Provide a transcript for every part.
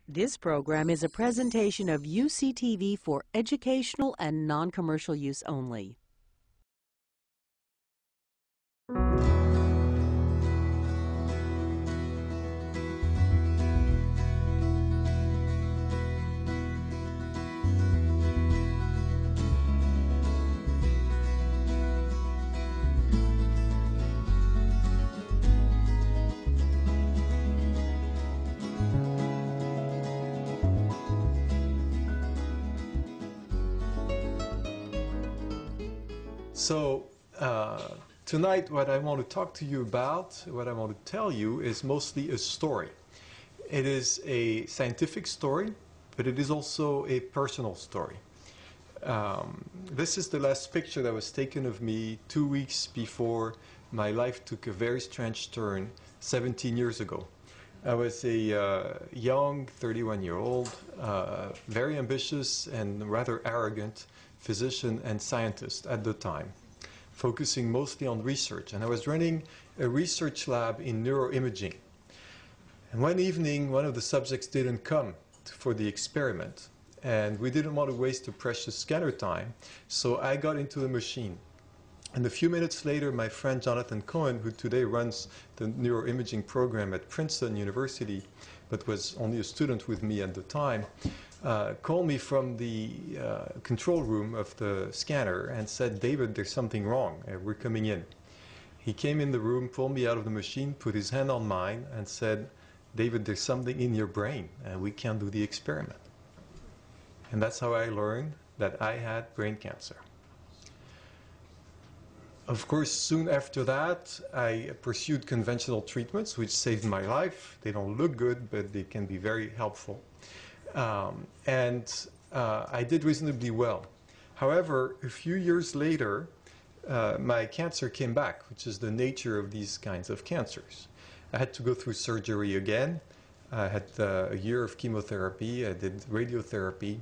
This program is a presentation of UCTV for educational and non-commercial use only. So tonight what I want to talk to you about, what I want to tell you is mostly a story. It is a scientific story, but it is also a personal story. This is the last picture that was taken of me 2 weeks before my life took a very strange turn 17 years ago. I was a young 31-year-old, very ambitious and rather arrogant physician and scientist at the time, focusing mostly on research. And I was running a research lab in neuroimaging. And one evening, one of the subjects didn't come for the experiment. And we didn't want to waste the precious scanner time, so I got into the machine. And a few minutes later, my friend Jonathan Cohen, who today runs the neuroimaging program at Princeton University, but was only a student with me at the time, called me from the control room of the scanner and said, "David, there's something wrong. We're coming in." He came in the room, pulled me out of the machine, put his hand on mine, and said, "David, there's something in your brain, and we can't do the experiment." And that's how I learned that I had brain cancer. Of course, soon after that, I pursued conventional treatments, which saved my life. They don't look good, but they can be very helpful. I did reasonably well. However, a few years later, my cancer came back, which is the nature of these kinds of cancers. I had to go through surgery again. I had a year of chemotherapy. I did radiotherapy.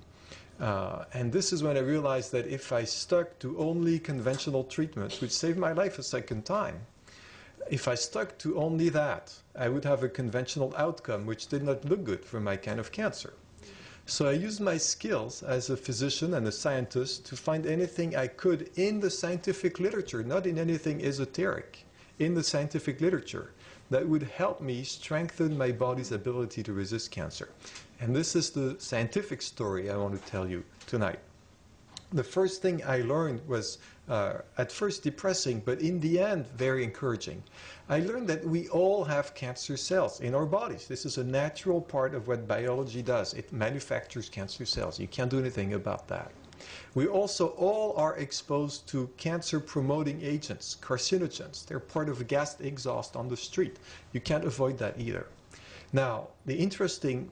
And this is when I realized that if I stuck to only conventional treatments, which saved my life a second time, if I stuck to only that, I would have a conventional outcome which did not look good for my kind of cancer. So I used my skills as a physician and a scientist to find anything I could in the scientific literature, not in anything esoteric, in the scientific literature, that would help me strengthen my body's ability to resist cancer. And this is the scientific story I want to tell you tonight. The first thing I learned was at first depressing, but in the end very encouraging. I learned that we all have cancer cells in our bodies. This is a natural part of what biology does. It manufactures cancer cells. You can't do anything about that. We also all are exposed to cancer-promoting agents, carcinogens. They're part of gas exhaust on the street. You can't avoid that either. Now, the interesting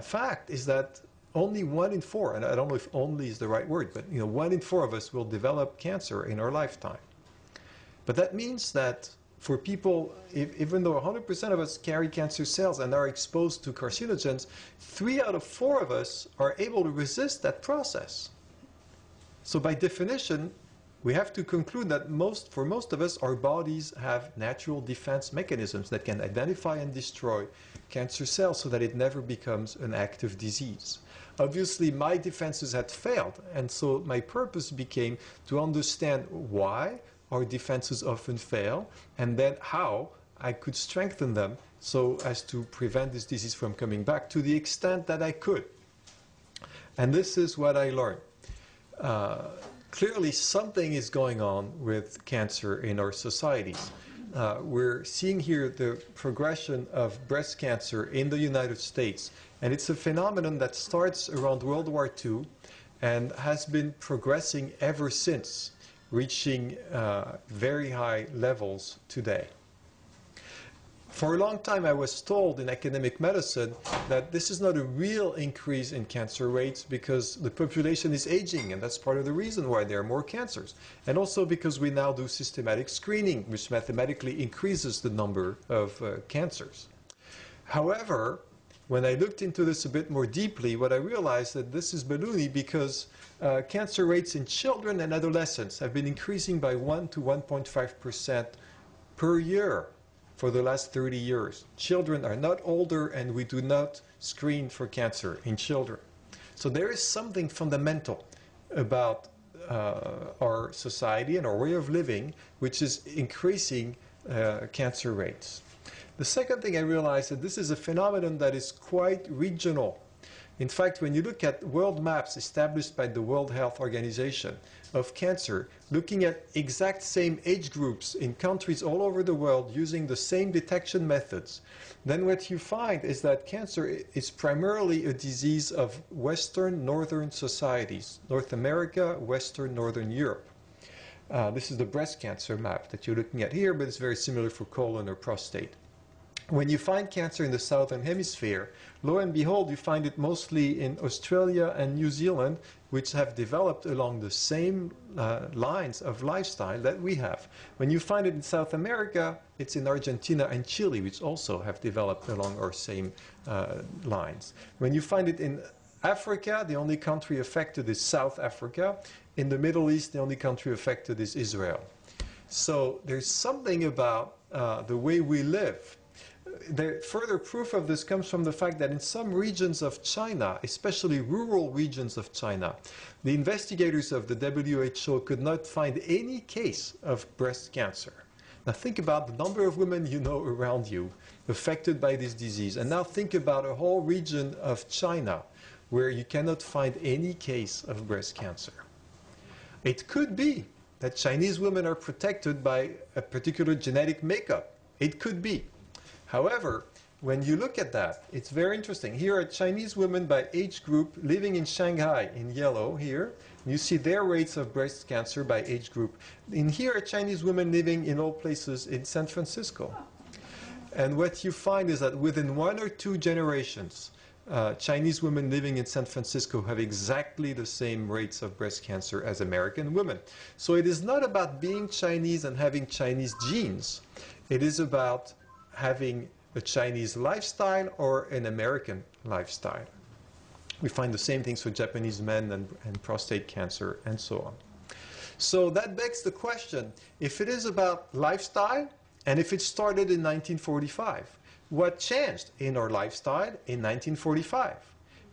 fact is that only 1 in 4, and I don't know if only is the right word, but 1 in 4 of us will develop cancer in our lifetime. But that means that for people, even though 100% of us carry cancer cells and are exposed to carcinogens, 3 out of 4 of us are able to resist that process. So by definition, we have to conclude that for most of us, our bodies have natural defense mechanisms that can identify and destroy cancer cells so that it never becomes an active disease. Obviously, my defenses had failed, and so my purpose became to understand why our defenses often fail, and then how I could strengthen them so as to prevent this disease from coming back to the extent that I could. And this is what I learned. Clearly, something is going on with cancer in our societies. We're seeing here the progression of breast cancer in the United States, and it's a phenomenon that starts around World War II and has been progressing ever since, reaching very high levels today. For a long time, I was told in academic medicine that this is not a real increase in cancer rates because the population is aging, and that's part of the reason why there are more cancers. And also because we now do systematic screening, which mathematically increases the number of cancers. However, when I looked into this a bit more deeply, what I realized that this is baloney because cancer rates in children and adolescents have been increasing by 1 to 1.5% per year for the last 30 years. Children are not older, and we do not screen for cancer in children. So there is something fundamental about our society and our way of living, which is increasing cancer rates. The second thing I realized that this is a phenomenon that is quite regional. In fact, when you look at world maps established by the World Health Organization of cancer, looking at exact same age groups in countries all over the world using the same detection methods, then what you find is that cancer is primarily a disease of Western Northern societies, North America, Western Northern Europe. This is the breast cancer map that you're looking at here, but it's very similar for colon or prostate. When you find cancer in the Southern Hemisphere, lo and behold, you find it mostly in Australia and New Zealand, which have developed along the same lines of lifestyle that we have. When you find it in South America, it's in Argentina and Chile, which also have developed along our same lines. When you find it in Africa, the only country affected is South Africa. In the Middle East, the only country affected is Israel. So there's something about the way we live. The further proof of this comes from the fact that in some regions of China, especially rural regions of China, the investigators of the WHO could not find any case of breast cancer. Now think about the number of women you know around you affected by this disease, and now think about a whole region of China where you cannot find any case of breast cancer. It could be that Chinese women are protected by a particular genetic makeup. It could be. However, when you look at that, it's very interesting. Here are Chinese women by age group living in Shanghai in yellow here. You see their rates of breast cancer by age group. In here are Chinese women living in all places in San Francisco. And what you find is that within 1 or 2 generations, Chinese women living in San Francisco have exactly the same rates of breast cancer as American women. So it is not about being Chinese and having Chinese genes. It is about having a Chinese lifestyle or an American lifestyle. We find the same things for Japanese men and prostate cancer and so on. So that begs the question, if it is about lifestyle and if it started in 1945, what changed in our lifestyle in 1945?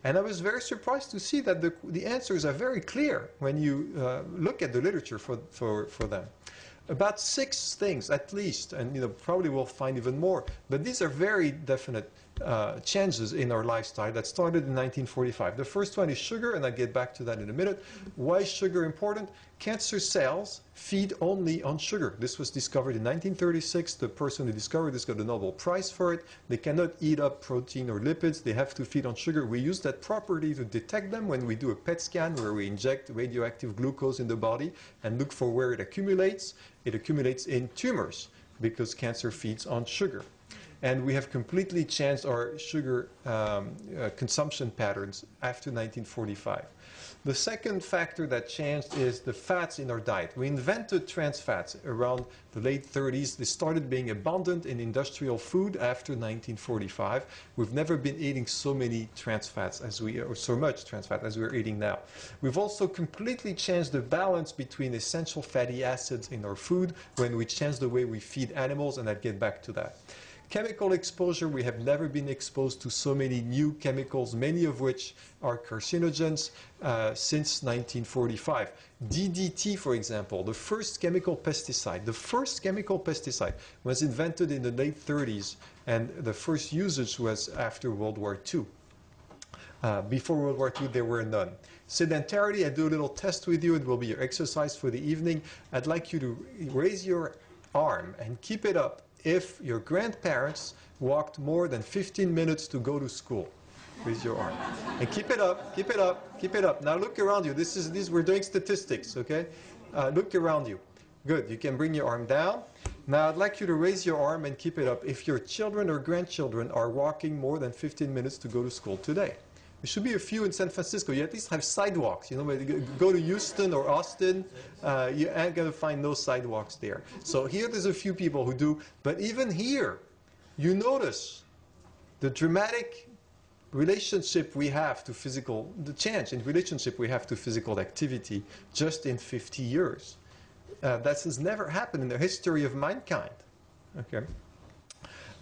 And I was very surprised to see that the answers are very clear when you look at the literature for them. About 6 things at least, and probably we'll find even more, but these are very definite changes in our lifestyle that started in 1945. The first one is sugar, and I'll get back to that in a minute. Why is sugar important? Cancer cells feed only on sugar. This was discovered in 1936. The person who discovered this got the Nobel Prize for it. They cannot eat up protein or lipids. They have to feed on sugar. We use that property to detect them when we do a PET scan where we inject radioactive glucose in the body and look for where it accumulates. It accumulates in tumors because cancer feeds on sugar. And we have completely changed our sugar consumption patterns after 1945. The second factor that changed is the fats in our diet. We invented trans fats around the late 30s. They started being abundant in industrial food after 1945. We've never been eating so many trans fats or so much trans fat as we're eating now. We've also completely changed the balance between essential fatty acids in our food when we changed the way we feed animals, and I'll get back to that. Chemical exposure, we have never been exposed to so many new chemicals, many of which are carcinogens since 1945. DDT, for example, the first chemical pesticide was invented in the late 30s, and the first usage was after World War II. Before World War II, there were none. Sedentarity, I do a little test with you. It will be your exercise for the evening. I'd like you to raise your arm and keep it up if your grandparents walked more than 15 minutes to go to school. Raise your arm. And keep it up, keep it up, keep it up. Now look around you. We're doing statistics, okay? Look around you. Good. You can bring your arm down. Now I'd like you to raise your arm and keep it up if your children or grandchildren are walking more than 15 minutes to go to school today. There should be a few in San Francisco. You at least have sidewalks. You know, when you go to Houston or Austin, you ain't going to find no sidewalks there. So here there's a few people who do. But even here, you notice the dramatic relationship we have to the change in relationship we have to physical activity just in 50 years. That has never happened in the history of mankind. Okay.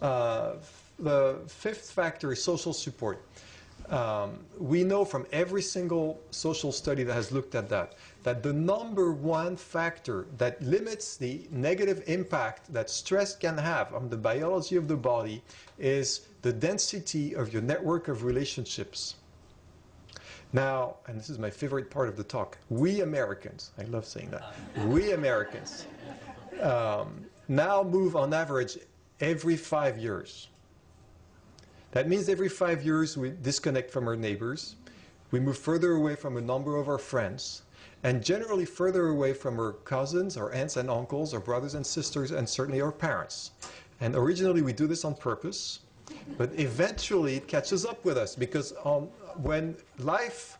The fifth factor is social support. We know from every single social study that has looked at that the number one factor that limits the negative impact that stress can have on the biology of the body is the density of your network of relationships. Now, and this is my favorite part of the talk, we Americans, I love saying that, we Americans now move on average every 5 years. That means every 5 years we disconnect from our neighbors, we move further away from a number of our friends, and generally further away from our cousins, our aunts and uncles, our brothers and sisters, and certainly our parents. And originally we do this on purpose, but eventually it catches up with us because when life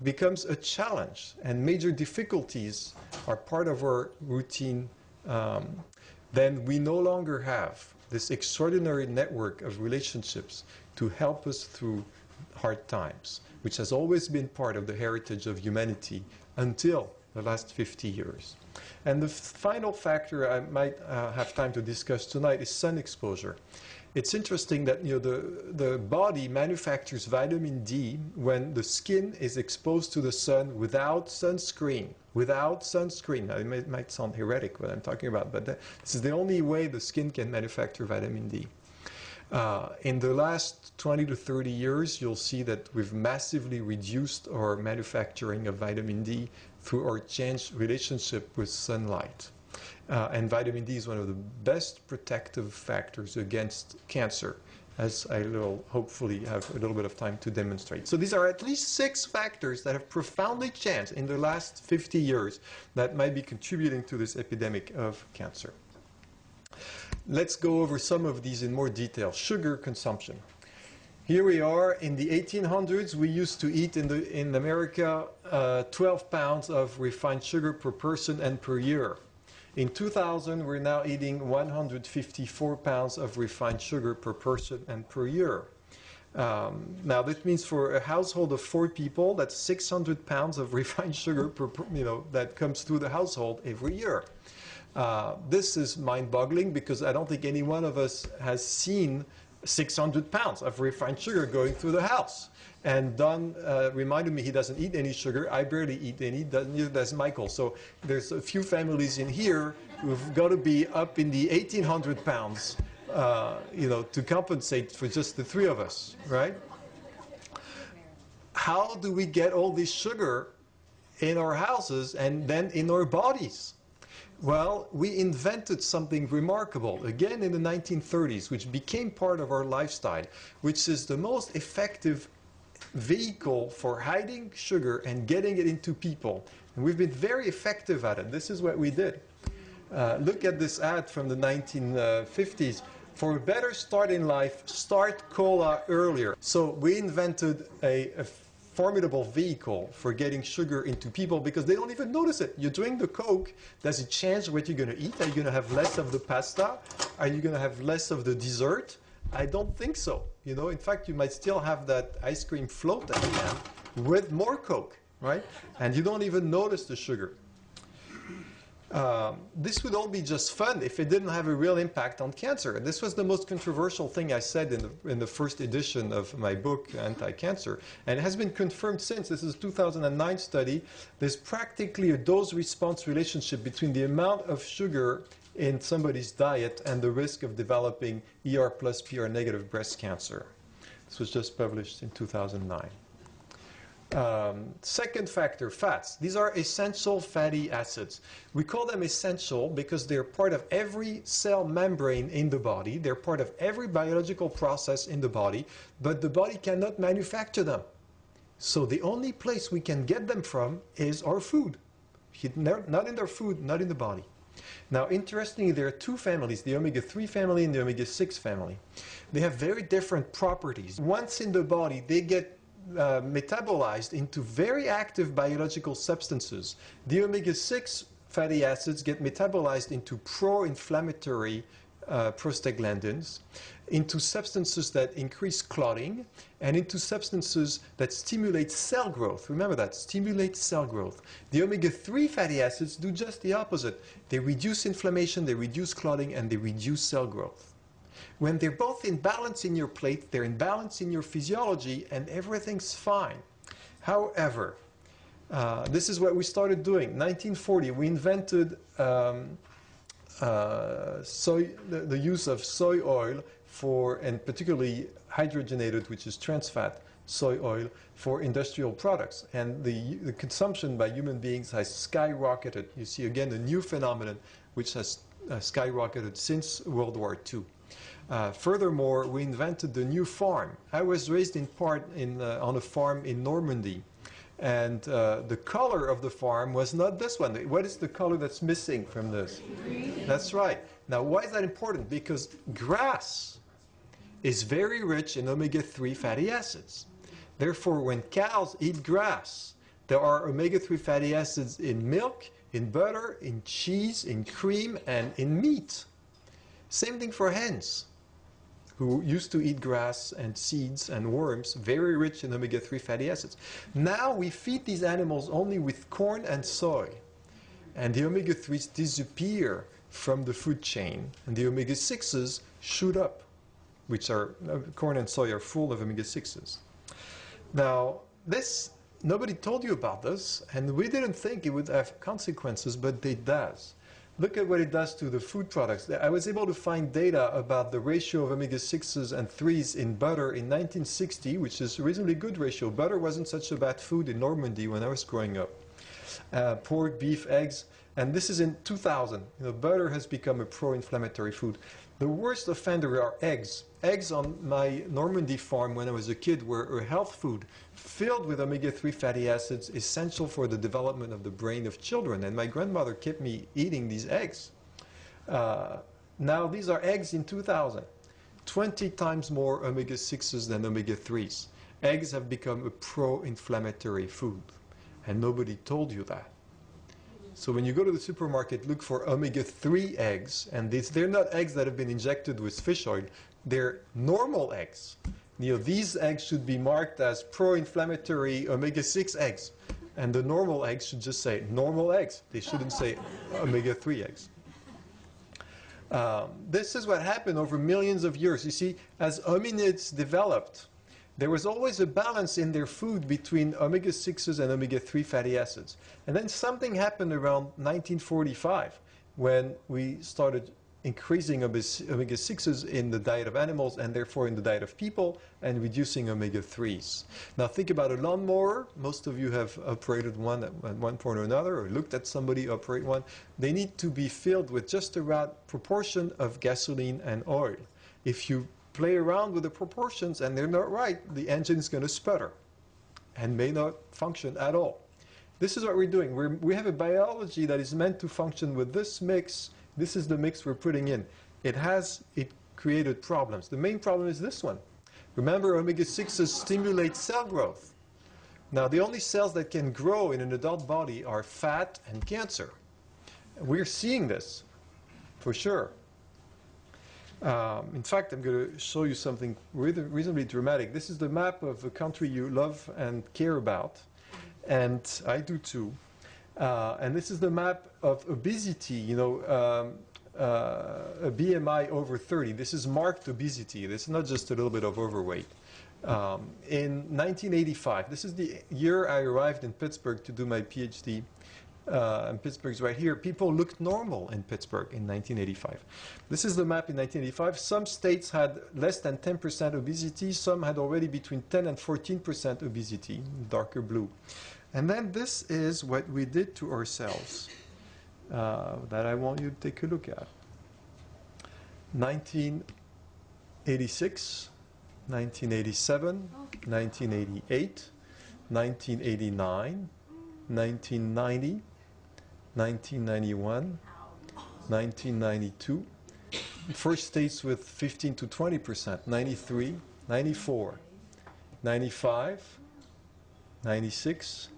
becomes a challenge and major difficulties are part of our routine, then we no longer have this extraordinary network of relationships to help us through hard times, which has always been part of the heritage of humanity until the last 50 years. And the final factor I might have time to discuss tonight is sun exposure. It's interesting that the body manufactures vitamin D when the skin is exposed to the sun without sunscreen. Without sunscreen. Now, it might sound heretic what I'm talking about, but this is the only way the skin can manufacture vitamin D. In the last 20 to 30 years, you'll see that we've massively reduced our manufacturing of vitamin D through our changed relationship with sunlight. And vitamin D is one of the best protective factors against cancer, as I will hopefully have a little bit of time to demonstrate. So these are at least 6 factors that have profoundly changed in the last 50 years that might be contributing to this epidemic of cancer. Let's go over some of these in more detail. Sugar consumption. Here we are in the 1800s. We used to eat in America 12 pounds of refined sugar per person and per year. In 2000, we're now eating 154 pounds of refined sugar per person and per year. Now, that means for a household of 4 people, that's 600 pounds of refined sugar that comes through the household every year. This is mind-boggling because I don't think any one of us has seen 600 pounds of refined sugar going through the house. And Don reminded me he doesn't eat any sugar. I barely eat any, neither does Michael. So there's a few families in here who've got to be up in the 1,800 pounds, to compensate for just the 3 of us, right? How do we get all this sugar in our houses and then in our bodies? Well, we invented something remarkable, again in the 1930s, which became part of our lifestyle, which is the most effective vehicle for hiding sugar and getting it into people. And we've been very effective at it. This is what we did. Look at this ad from the 1950s. For a better start in life, start cola earlier. So we invented a formidable vehicle for getting sugar into people because they don't even notice it. You drink the Coke, does it change what you're going to eat? Are you going to have less of the pasta? Are you going to have less of the dessert? I don't think so. In fact, you might still have that ice cream float at the end with more Coke, right? And you don't even notice the sugar. This would all be just fun if it didn't have a real impact on cancer. And this was the most controversial thing I said in the first edition of my book, Anti-Cancer. And it has been confirmed since. This is a 2009 study. There's practically a dose-response relationship between the amount of sugar in somebody's diet and the risk of developing ER plus PR negative breast cancer. This was just published in 2009. Second factor, fats. These are essential fatty acids. We call them essential because they're part of every cell membrane in the body. They're part of every biological process in the body, but the body cannot manufacture them. So the only place we can get them from is our food. Not in our food, not in the body. Now, interestingly, there are 2 families, the omega-3 family and the omega-6 family. They have very different properties. Once in the body, they get metabolized into very active biological substances. The omega-6 fatty acids get metabolized into pro-inflammatory prostaglandins, into substances that increase clotting, and into substances that stimulate cell growth. Remember that, stimulate cell growth. The omega-3 fatty acids do just the opposite. They reduce inflammation, they reduce clotting, and they reduce cell growth. When they're both in balance in your plate, they're in balance in your physiology, and everything's fine. However, this is what we started doing. 1940, we invented the use of soy oil for, and particularly hydrogenated, which is trans fat, soy oil for industrial products. And the consumption by human beings has skyrocketed. You see again a new phenomenon which has skyrocketed since World War II. Furthermore, we invented the new farm. I was raised in part on a farm in Normandy. And the color of the farm was not this one. What is the color that's missing from this? Green. That's right. Now, why is that important? Because grass is very rich in omega-3 fatty acids. Therefore, when cows eat grass, there are omega-3 fatty acids in milk, in butter, in cheese, in cream, and in meat. Same thing for hens, who used to eat grass and seeds and worms, very rich in omega-3 fatty acids. Now we feed these animals only with corn and soy, and the omega-3s disappear from the food chain, and the omega-6s shoot up, which are, corn and soy are full of omega-6s. Now, nobody told you about this, and we didn't think it would have consequences, but it does. Look at what it does to the food products. I was able to find data about the ratio of omega-6s and 3s in butter in 1960, which is a reasonably good ratio. Butter wasn't such a bad food in Normandy when I was growing up. Pork, beef, eggs, and this is in 2000. Butter has become a pro-inflammatory food. The worst offender are eggs. Eggs on my Normandy farm when I was a kid were a health food filled with omega-3 fatty acids essential for the development of the brain of children. And my grandmother kept me eating these eggs. Now these are eggs in 2000. 20 times more omega-6s than omega-3s. Eggs have become a pro-inflammatory food. And nobody told you that. So when you go to the supermarket, look for omega-3 eggs, and they're not eggs that have been injected with fish oil. They're normal eggs. These eggs should be marked as pro-inflammatory omega-6 eggs, and the normal eggs should just say normal eggs. They shouldn't say omega-3 eggs. This is what happened over millions of years. You see, as hominids developed, there was always a balance in their food between omega-6s and omega-3 fatty acids. And then something happened around 1945 when we started increasing omega-6s in the diet of animals and therefore in the diet of people and reducing omega-3s. Now think about a lawnmower. Most of you have operated one at one point or another or looked at somebody operate one. They need to be filled with just the right proportion of gasoline and oil. If you play around with the proportions and they're not right, the engine is going to sputter and may not function at all. This is what we're doing. We have a biology that is meant to function with this mix. This is the mix we're putting in. It created problems. The main problem is this one. Remember, omega-6s stimulate cell growth. Now, the only cells that can grow in an adult body are fat and cancer. We're seeing this, for sure. In fact, I'm going to show you something reasonably dramatic. This is the map of a country you love and care about, and I do too. And this is the map of obesity, a BMI over 30. This is marked obesity. This is not just a little bit of overweight. In 1985, this is the year I arrived in Pittsburgh to do my PhD. And Pittsburgh's right here. People looked normal in Pittsburgh in 1985. This is the map in 1985. Some states had less than 10% obesity. Some had already between 10 and 14% obesity, darker blue. And then this is what we did to ourselves that I want you to take a look at. 1986, 1987, 1988, 1989, 1990, 1991, 1992. First states with 15 to 20%, 93, 94, 95, 96,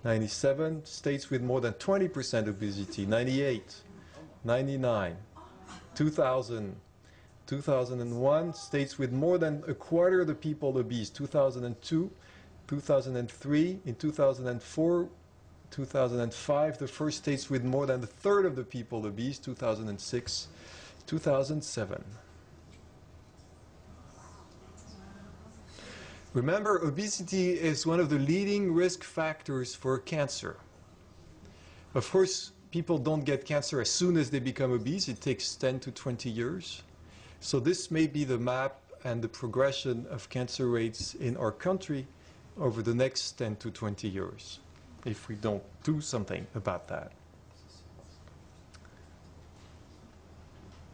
97, states with more than 20% obesity, 98, 99, 2000, 2001, states with more than a quarter of the people obese, 2002, 2003, in 2004, 2005, the first states with more than a third of the people obese, 2006, 2007. Remember, obesity is one of the leading risk factors for cancer. Of course, people don't get cancer as soon as they become obese. It takes 10 to 20 years. So this may be the map and the progression of cancer rates in our country over the next 10 to 20 years, if we don't do something about that.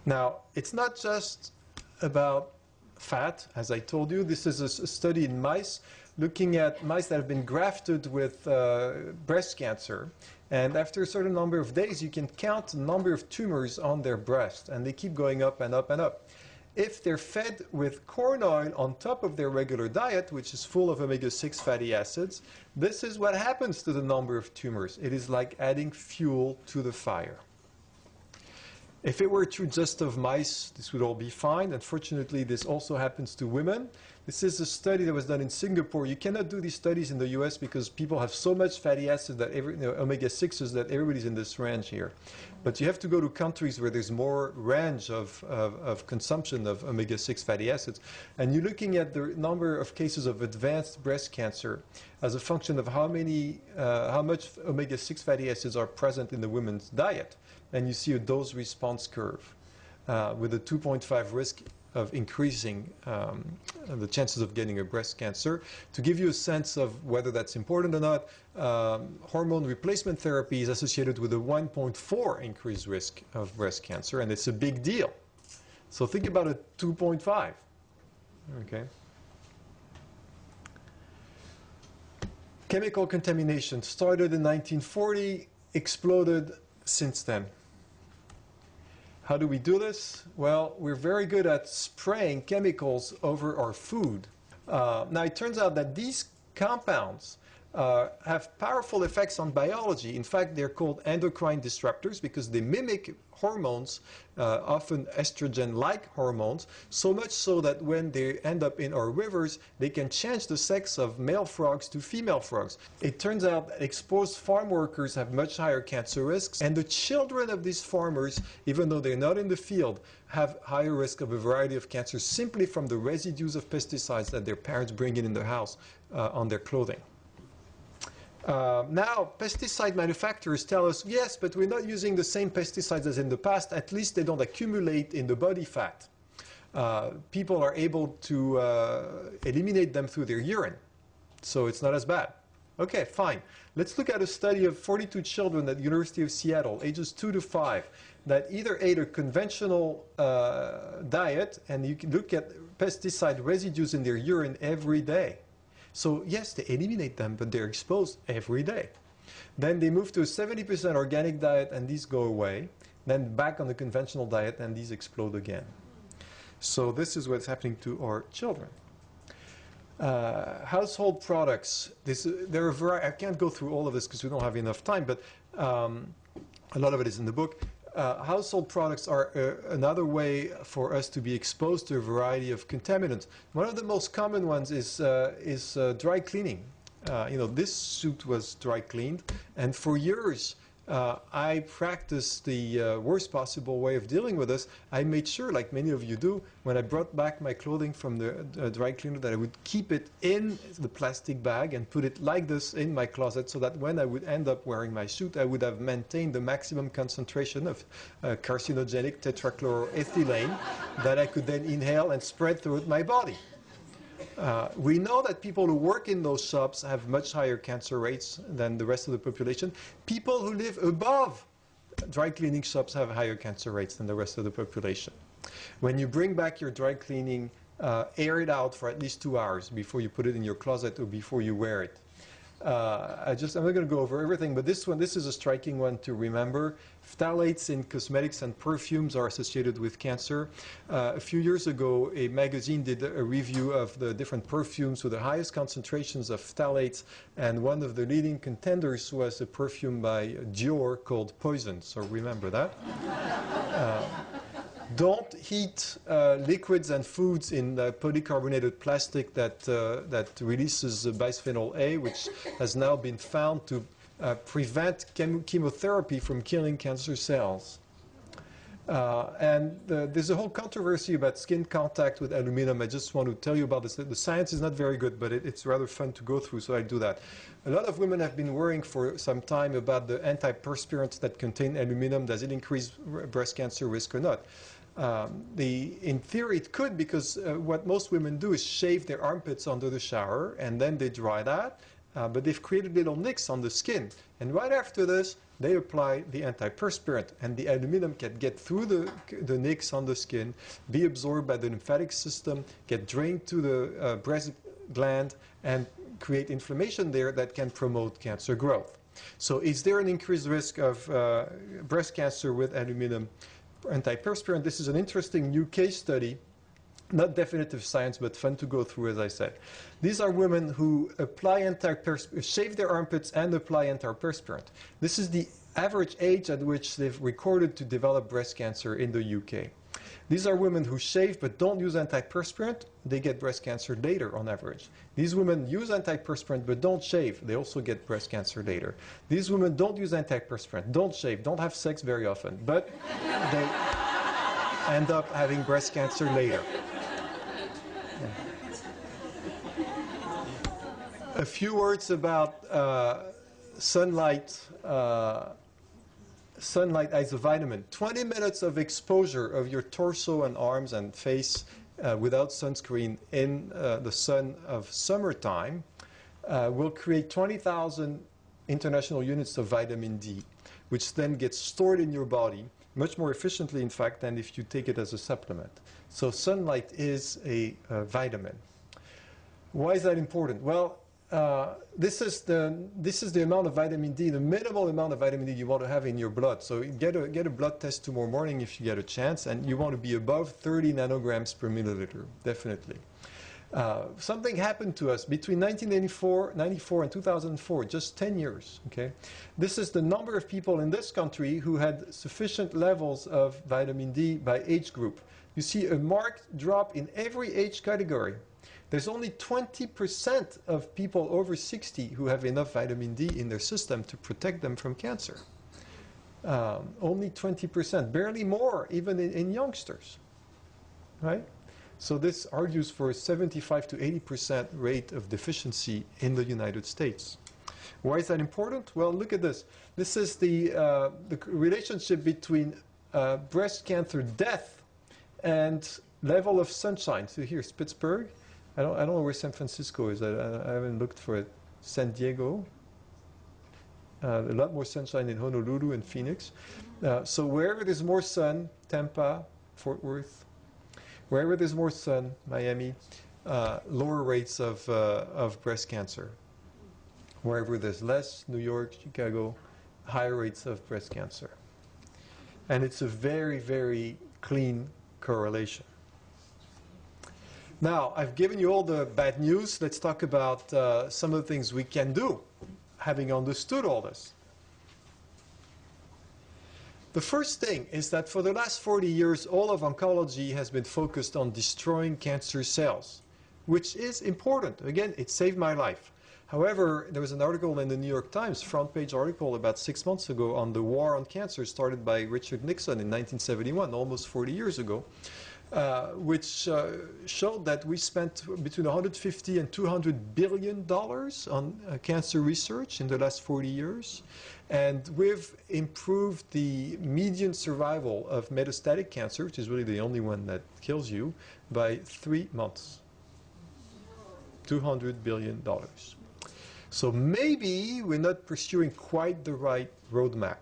Now, it's not just about fat, as I told you. This is a study in mice, looking at mice that have been grafted with breast cancer. And after a certain number of days, you can count the number of tumors on their breast, and they keep going up and up and up. If they're fed with corn oil on top of their regular diet, which is full of omega-6 fatty acids, this is what happens to the number of tumors. It is like adding fuel to the fire. If it were true just of mice, this would all be fine. Unfortunately, this also happens to women. This is a study that was done in Singapore. You cannot do these studies in the US because people have so much fatty acids that omega-6s that everybody's in this range here. But you have to go to countries where there's more range of consumption of omega-6 fatty acids. And you're looking at the number of cases of advanced breast cancer as a function of how much omega-6 fatty acids are present in the women's diet. And you see a dose-response curve with a 2.5 risk of increasing the chances of getting a breast cancer. To give you a sense of whether that's important or not, hormone replacement therapy is associated with a 1.4 increased risk of breast cancer, and it's a big deal. So think about a 2.5. Okay. Chemical contamination started in 1940, exploded since then. How do we do this? Well, we're very good at spraying chemicals over our food. Now, it turns out that these compounds have powerful effects on biology. In fact, they're called endocrine disruptors because they mimic hormones, often estrogen-like hormones, so much so that when they end up in our rivers, they can change the sex of male frogs to female frogs. It turns out that exposed farm workers have much higher cancer risks, and the children of these farmers, even though they're not in the field, have higher risk of a variety of cancers simply from the residues of pesticides that their parents bring in their house on their clothing. Now, pesticide manufacturers tell us, yes, but we're not using the same pesticides as in the past. At least they don't accumulate in the body fat. People are able to eliminate them through their urine, so it's not as bad. Okay, fine. Let's look at a study of 42 children at the University of Seattle, ages 2 to 5, that either ate a conventional diet, and you can look at pesticide residues in their urine every day. So yes, they eliminate them, but they're exposed every day. Then they move to a 70% organic diet, and these go away. Then back on the conventional diet, and these explode again. So this is what's happening to our children. Household products. There are a variety. I can't go through all of this because we don't have enough time, but a lot of it is in the book. Household products are another way for us to be exposed to a variety of contaminants. One of the most common ones is dry cleaning. This suit was dry cleaned, and for years I practiced the worst possible way of dealing with this. I made sure, like many of you do, when I brought back my clothing from the dry cleaner, that I would keep it in the plastic bag and put it like this in my closet, so that when I would end up wearing my suit, I would have maintained the maximum concentration of carcinogenic tetrachloroethylene that I could then inhale and spread throughout my body. We know that people who work in those shops have much higher cancer rates than the rest of the population. People who live above dry cleaning shops have higher cancer rates than the rest of the population. When you bring back your dry cleaning, air it out for at least 2 hours before you put it in your closet or before you wear it. I'm not going to go over everything, but this is a striking one to remember. Phthalates in cosmetics and perfumes are associated with cancer. A few years ago, a magazine did a review of the different perfumes with the highest concentrations of phthalates, and one of the leading contenders was a perfume by Dior called Poison, so remember that. Don't heat liquids and foods in polycarbonated plastic that releases bisphenol A, which has now been found to prevent chemotherapy from killing cancer cells. There's a whole controversy about skin contact with aluminum. I just want to tell you about this. The science is not very good, but it's rather fun to go through, so I do that. A lot of women have been worrying for some time about the antiperspirants that contain aluminum. Does it increase breast cancer risk or not? In theory, it could, because what most women do is shave their armpits under the shower, and then they dry that. But they've created little nicks on the skin. And right after this, they apply the antiperspirant. And the aluminum can get through the nicks on the skin, be absorbed by the lymphatic system, get drained to the breast gland, and create inflammation there that can promote cancer growth. So is there an increased risk of breast cancer with aluminum antiperspirant? This is an interesting new case study. Not definitive science, but fun to go through, as I said. These are women who apply shave their armpits and apply antiperspirant. This is the average age at which they've recorded to develop breast cancer in the UK. These are women who shave but don't use antiperspirant. They get breast cancer later on average. These women use antiperspirant but don't shave. They also get breast cancer later. These women don't use antiperspirant, don't shave, don't have sex very often, but they end up having breast cancer later. A few words about sunlight. Sunlight as a vitamin. 20 minutes of exposure of your torso and arms and face without sunscreen in the sun of summertime will create 20,000 international units of vitamin D, which then gets stored in your body much more efficiently, in fact, than if you take it as a supplement. So sunlight is a vitamin. Why is that important? Well, this is the amount of vitamin D, the minimal amount of vitamin D you want to have in your blood. So get a blood test tomorrow morning if you get a chance, and you want to be above 30 nanograms per milliliter, definitely. Something happened to us between 1994 and 2004, just 10 years. Okay? This is the number of people in this country who had sufficient levels of vitamin D by age group. You see a marked drop in every age category. There's only 20% of people over 60 who have enough vitamin D in their system to protect them from cancer. Only 20%, barely more, even in youngsters. Right? So this argues for a 75 to 80% rate of deficiency in the United States. Why is that important? Well, look at this. This is the relationship between breast cancer death and level of sunshine. So here's Pittsburgh. I don't know where San Francisco is. I haven't looked for it. San Diego. A lot more sunshine in Honolulu and Phoenix. So wherever there's more sun, Tampa, Fort Worth, wherever there's more sun, Miami, lower rates of breast cancer. Wherever there's less, New York, Chicago, higher rates of breast cancer. And it's a very, very clean correlation. Now, I've given you all the bad news. Let's talk about some of the things we can do, having understood all this. The first thing is that for the last 40 years, all of oncology has been focused on destroying cancer cells, which is important. Again, it saved my life. However, there was an article in the New York Times, front page article about 6 months ago on the war on cancer started by Richard Nixon in 1971, almost 40 years ago. Which showed that we spent between 150 and 200 billion dollars on cancer research in the last 40 years, and we've improved the median survival of metastatic cancer, which is really the only one that kills you, by 3 months. $200 billion. So maybe we're not pursuing quite the right roadmap.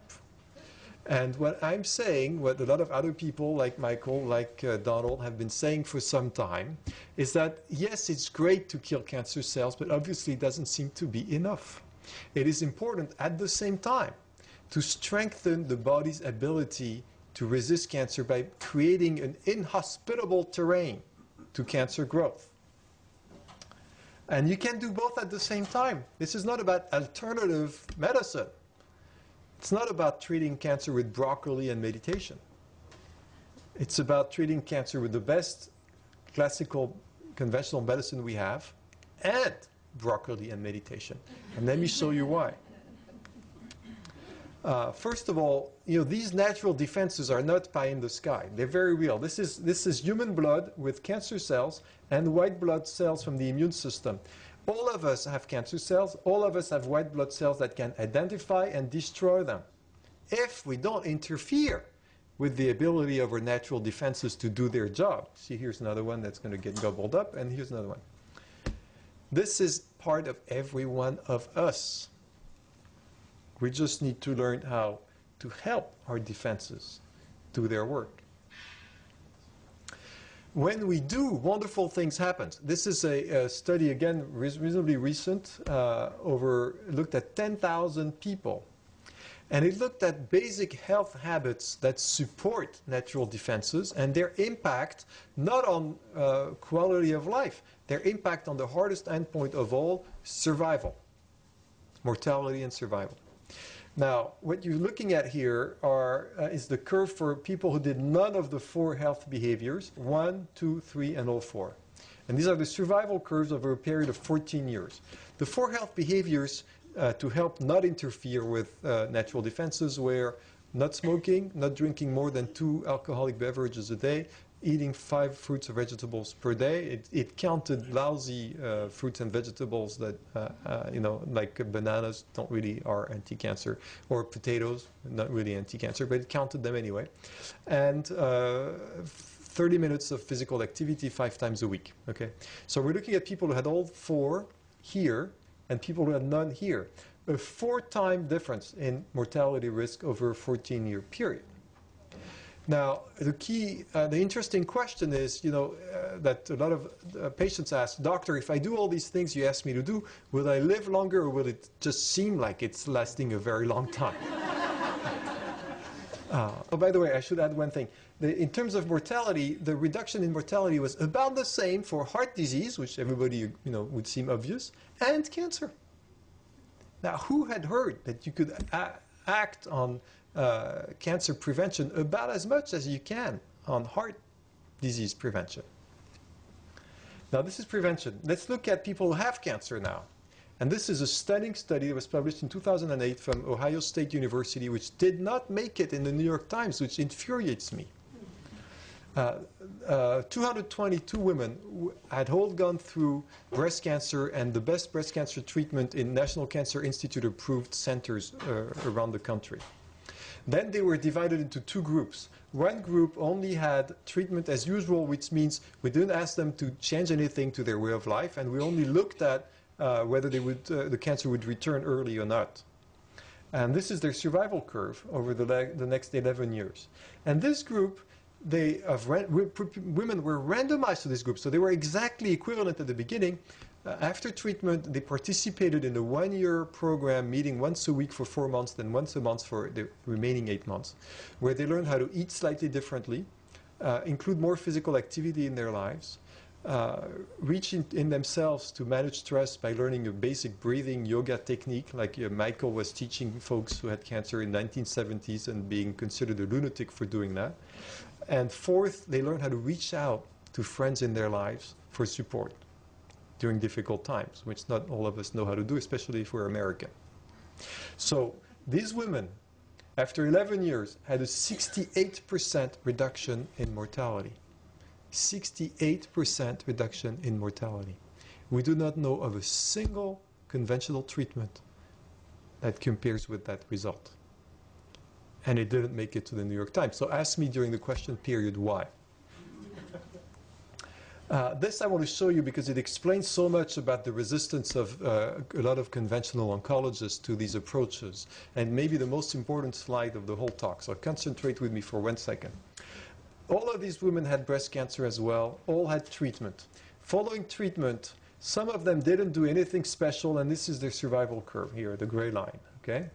And what I'm saying, what a lot of other people like Michael, like Donald have been saying for some time, is that yes, it's great to kill cancer cells, but obviously it doesn't seem to be enough. It is important at the same time to strengthen the body's ability to resist cancer by creating an inhospitable terrain to cancer growth. And you can do both at the same time. This is not about alternative medicine. It's not about treating cancer with broccoli and meditation. It's about treating cancer with the best classical conventional medicine we have and broccoli and meditation. And let me show you why. First of all, these natural defenses are not pie in the sky. They're very real. This is human blood with cancer cells and white blood cells from the immune system. All of us have cancer cells. All of us have white blood cells that can identify and destroy them if we don't interfere with the ability of our natural defenses to do their job. See, here's another one that's going to get gobbled up, and here's another one. This is part of every one of us. We just need to learn how to help our defenses do their work. When we do, wonderful things happen. This is a study, again, reasonably recent, looked at 10,000 people. And it looked at basic health habits that support natural defenses and their impact not on quality of life, their impact on the hardest endpoint of all, survival, mortality and survival. Now, what you're looking at here is the curve for people who did none of the 4 health behaviors, 1, 2, 3, and all 4. And these are the survival curves over a period of 14 years. The 4 health behaviors to help not interfere with natural defenses were not smoking, not drinking more than 2 alcoholic beverages a day, eating 5 fruits or vegetables per day. It counted lousy fruits and vegetables that, like bananas don't really are anti-cancer, or potatoes, not really anti-cancer, but it counted them anyway. And 30 minutes of physical activity 5 times a week. Okay, so we're looking at people who had all 4 here, and people who had none here. A 4-time difference in mortality risk over a 14-year period. Now, the interesting question is, that a lot of patients ask, doctor, if I do all these things you asked me to do, will I live longer or will it just seem like it's lasting a very long time? Oh, by the way, I should add one thing. In terms of mortality, the reduction in mortality was about the same for heart disease, which everybody would seem obvious, and cancer. Now, who had heard that you could act on cancer prevention about as much as you can on heart disease prevention? Now, this is prevention. Let's look at people who have cancer now. And this is a stunning study that was published in 2008 from Ohio State University, which did not make it in the New York Times, which infuriates me. 222 women had all gone through breast cancer and the best breast cancer treatment in National Cancer Institute approved centers around the country. Then they were divided into 2 groups. One group only had treatment as usual, which means we didn't ask them to change anything to their way of life, and we only looked at whether the cancer would return early or not. And this is their survival curve over the next 11 years. And this group, women were randomized to this group, so they were exactly equivalent at the beginning. After treatment, they participated in a 1-year program, meeting once a week for 4 months, then once a month for the remaining 8 months, where they learned how to eat slightly differently, include more physical activity in their lives, reach in themselves to manage stress by learning a basic breathing yoga technique, like Michael was teaching folks who had cancer in the 1970s and being considered a lunatic for doing that. And 4th, they learned how to reach out to friends in their lives for support during difficult times, which not all of us know how to do, especially if we're American. So these women, after 11 years, had a 68% reduction in mortality. 68% reduction in mortality. We do not know of a single conventional treatment that compares with that result. And it didn't make it to the New York Times. So ask me during the question period why. This I want to show you because it explains so much about the resistance of a lot of conventional oncologists to these approaches, and maybe the most important slide of the whole talk. So concentrate with me for 1 second. All of these women had breast cancer as well, all had treatment. Following treatment, some of them didn't do anything special, and this is their survival curve here, the gray line, okay?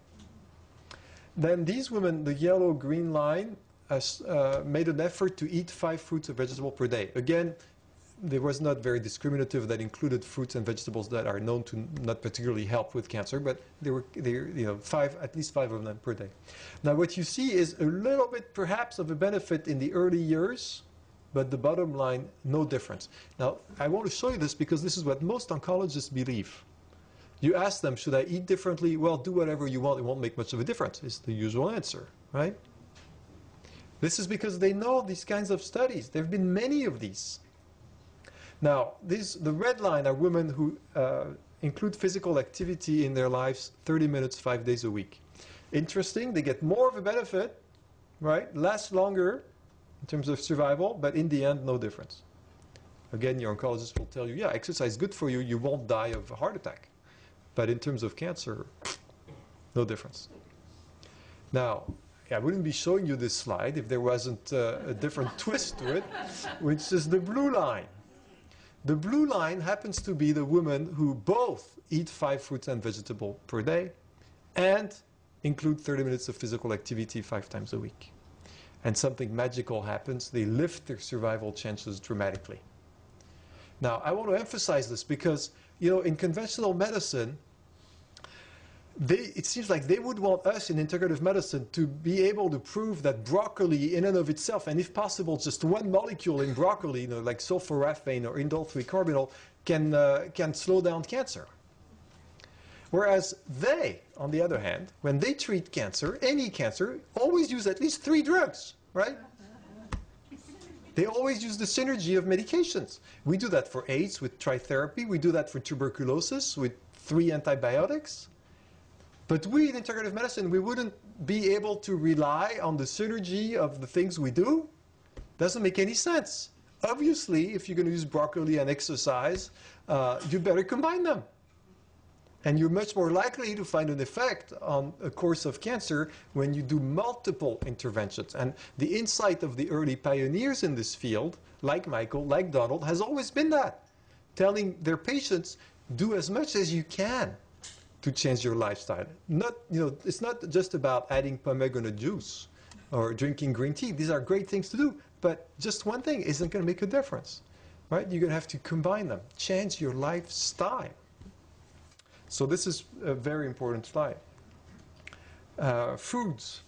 Then these women, the yellow-green line, made an effort to eat 5 fruits and vegetables per day. Again, there was not very discriminative. That included fruits and vegetables that are known to not particularly help with cancer, but they were at least 5 of them per day. Now what you see is a little bit perhaps of a benefit in the early years, but the bottom line, no difference. Now I want to show you this because this is what most oncologists believe. You ask them, should I eat differently? Well, do whatever you want. It won't make much of a difference, is the usual answer, right? This is because they know these kinds of studies. There have been many of these. Now, the red line are women who include physical activity in their lives 30 minutes, 5 days a week. Interesting, they get more of a benefit, right? Last longer in terms of survival, but in the end, no difference. Again, your oncologist will tell you, yeah, exercise is good for you. You won't die of a heart attack. But in terms of cancer, no difference. Now, I wouldn't be showing you this slide if there wasn't a different twist to it, which is the blue line. The blue line happens to be the women who both eat 5 fruits and vegetables per day and include 30 minutes of physical activity 5 times a week. And something magical happens. They lift their survival chances dramatically. Now, I want to emphasize this because, you know, in conventional medicine, it seems like they would want us in integrative medicine to be able to prove that broccoli in and of itself, and if possible, just one molecule in broccoli, you know, like sulforaphane or indole-3-carbinol, can slow down cancer. Whereas they, on the other hand, when they treat cancer, any cancer, always use at least 3 drugs, right? They always use the synergy of medications. We do that for AIDS with tritherapy. We do that for tuberculosis with 3 antibiotics. But we in integrative medicine, we wouldn't be able to rely on the synergy of the things we do. Doesn't make any sense. Obviously, if you're going to use broccoli and exercise, you better combine them. And you're much more likely to find an effect on a course of cancer when you do multiple interventions. And the insight of the early pioneers in this field, like Michael, like Donald, has always been that. Telling their patients, do as much as you can to change your lifestyle. It's not just about adding pomegranate juice or drinking green tea. These are great things to do, but just one thing isn't going to make a difference, right? You're going to have to combine them. Change your lifestyle. So this is a very important slide. Foods.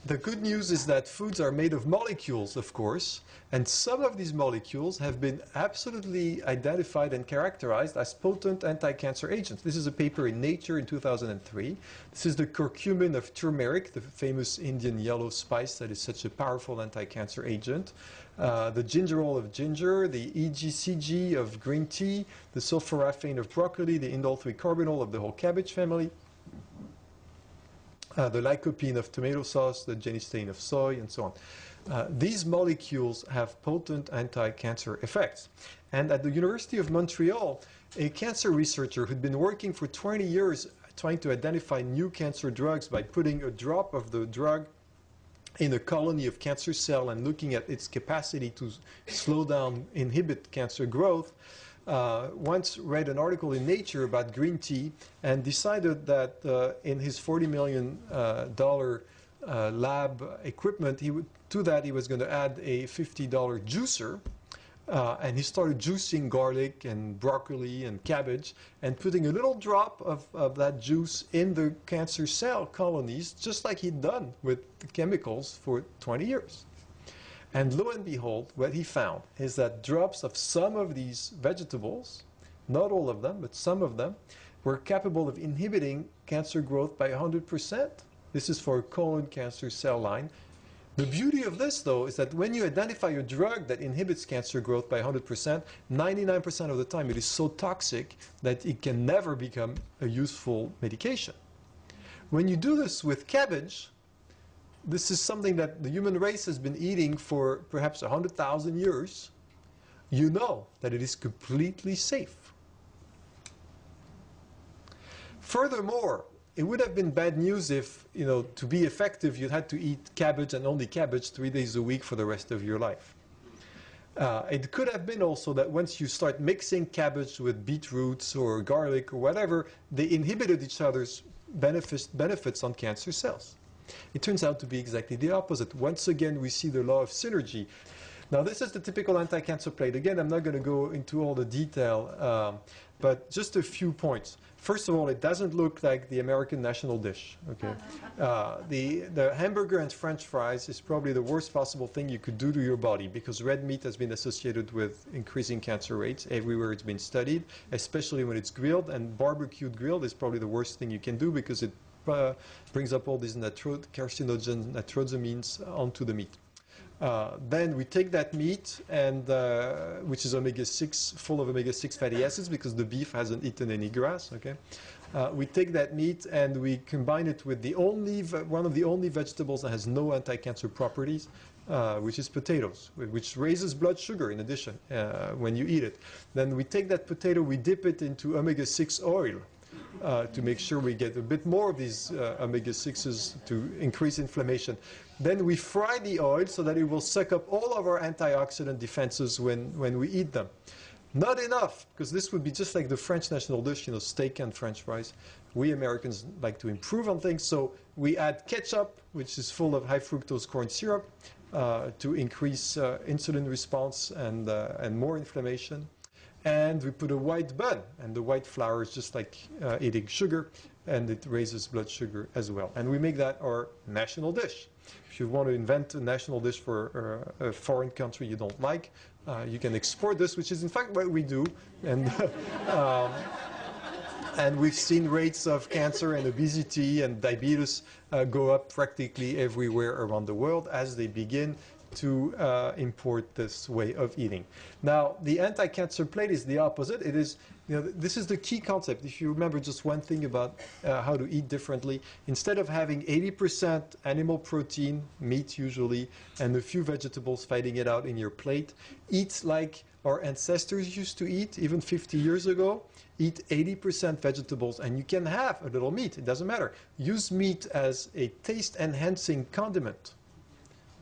The good news is that foods are made of molecules, of course, and some of these molecules have been absolutely identified and characterized as potent anti-cancer agents. This is a paper in Nature in 2003. This is the curcumin of turmeric, the famous Indian yellow spice that is such a powerful anti-cancer agent. The gingerol of ginger, the EGCG of green tea, the sulforaphane of broccoli, the indole-3-carbinol of the whole cabbage family. The lycopene of tomato sauce, the genistein of soy, and so on. These molecules have potent anti-cancer effects. And at the University of Montreal, a cancer researcher who'd been working for 20 years trying to identify new cancer drugs by putting a drop of the drug in a colony of cancer cell and looking at its capacity to slow down, inhibit cancer growth, once read an article in Nature about green tea and decided that in his $40 million lab equipment, he was going to add a $50 juicer. And he started juicing garlic and broccoli and cabbage and putting a little drop of that juice in the cancer cell colonies, just like he'd done with the chemicals for 20 years. And lo and behold, what he found is that drops of some of these vegetables, not all of them, but some of them, were capable of inhibiting cancer growth by 100%. This is for a colon cancer cell line. The beauty of this, though, is that when you identify a drug that inhibits cancer growth by 100%, 99% of the time it is so toxic that it can never become a useful medication. When you do this with cabbage, this is something that the human race has been eating for perhaps 100,000 years. You know that it is completely safe. Furthermore, it would have been bad news if, to be effective, you had to eat cabbage and only cabbage 3 days a week for the rest of your life. It could have been also that once you start mixing cabbage with beetroots or garlic or whatever, they inhibited each other's benefits on cancer cells. It turns out to be exactly the opposite. Once again, we see the law of synergy. Now, this is the typical anti-cancer plate. Again, I'm not going to go into all the detail, but just a few points. First of all, it doesn't look like the American national dish. Okay, the hamburger and French fries is probably the worst possible thing you could do to your body, because red meat has been associated with increasing cancer rates everywhere it's been studied, especially when it's grilled. And barbecued grilled is probably the worst thing you can do, because it brings up all these carcinogen nitrosamines onto the meat. Then we take that meat, and which is omega-6, full of omega-6 fatty acids, because the beef hasn't eaten any grass. Okay, we take that meat and we combine it with one of the only vegetables that has no anti-cancer properties, which is potatoes, which raises blood sugar in addition when you eat it. Then we take that potato, we dip it into omega-6 oil. To make sure we get a bit more of these omega-6s to increase inflammation. Then we fry the oil so that it will suck up all of our antioxidant defenses when we eat them. Not enough, because this would be just like the French national dish, you know, steak and French fries. We Americans like to improve on things, so we add ketchup, which is full of high fructose corn syrup, to increase insulin response and more inflammation. And we put a white bun, and the white flour is just like eating sugar, and it raises blood sugar as well. And we make that our national dish. If you want to invent a national dish for a foreign country you don't like, you can export this, which is in fact what we do. And and we've seen rates of cancer and obesity and diabetes go up practically everywhere around the world as they begin to import this way of eating. Now, the anti-cancer plate is the opposite. It is, you know, this is the key concept. If you remember just one thing about how to eat differently, instead of having 80% animal protein, meat usually, and a few vegetables fighting it out in your plate, eat like our ancestors used to eat, even 50 years ago. Eat 80% vegetables, and you can have a little meat. It doesn't matter. Use meat as a taste-enhancing condiment,